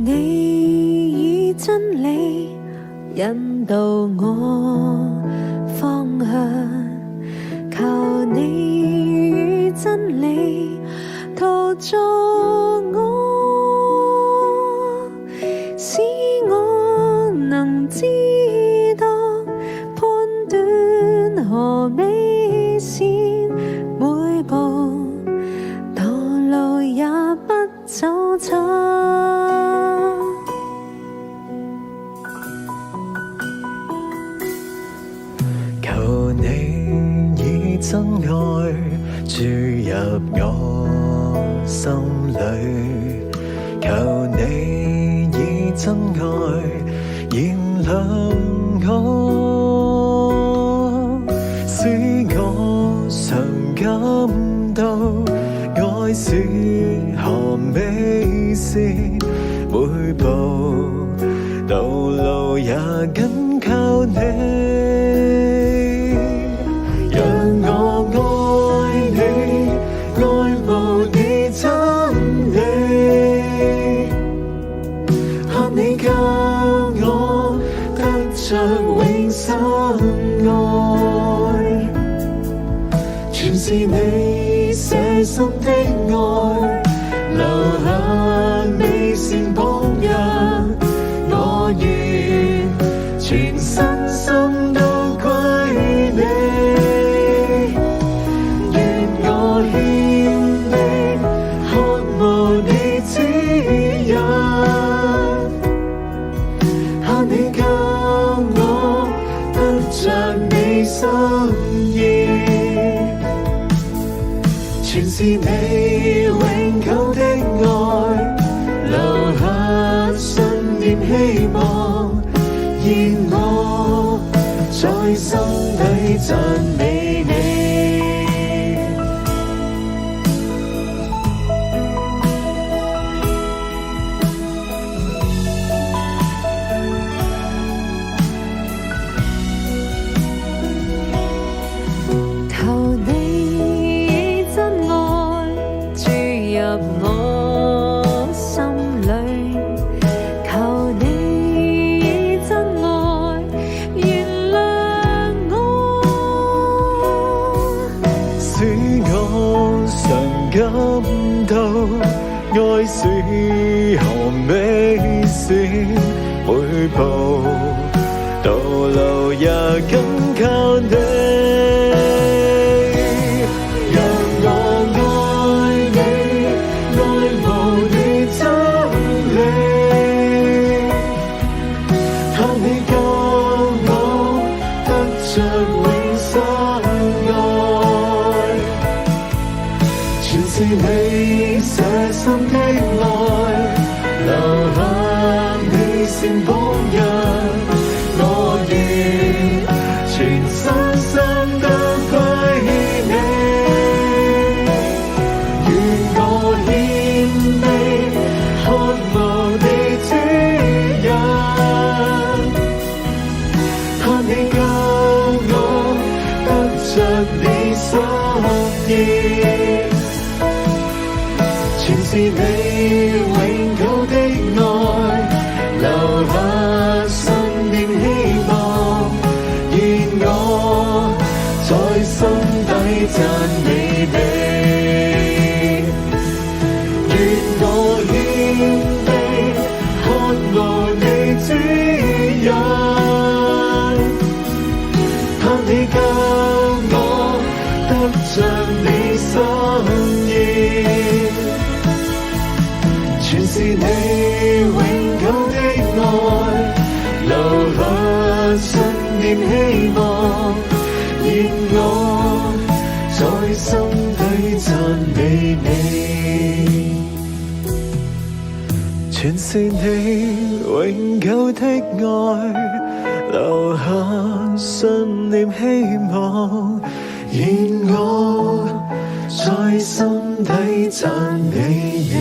你以真理引導我方向，求你以真理陶造我，使我能知道判斷何美善，每步道路也不走錯。求你以真愛注入我心裏，求你以真愛燃亮我，使我常感到愛是何美善，每步道路也緊靠你。永生愛，全是你捨心的愛，留下美善榜樣。我願全身心都歸你，願我獻力渴慕你指引，盼你教我得着你心意，全是你永久的愛，留下信念希望，願我在心底讚美你。求你以真愛注入我心裏，求你以真愛燃亮我，使我常感到愛是何美善，每步道路也緊靠你。全是你捨心的愛，留下美善榜樣。我願全身心都歸你，願我獻力渴慕你指引，盼你教我得着你心意，全是你永久的愛，留下信念希望，願我在心底讚美你，願我獻力渴慕你指引，盼你教我得着你心意，全是你永久的愛，留下信念希望，願我在心底讚美你，全是你永久的愛，留下信念希望，願我在心底讚美你。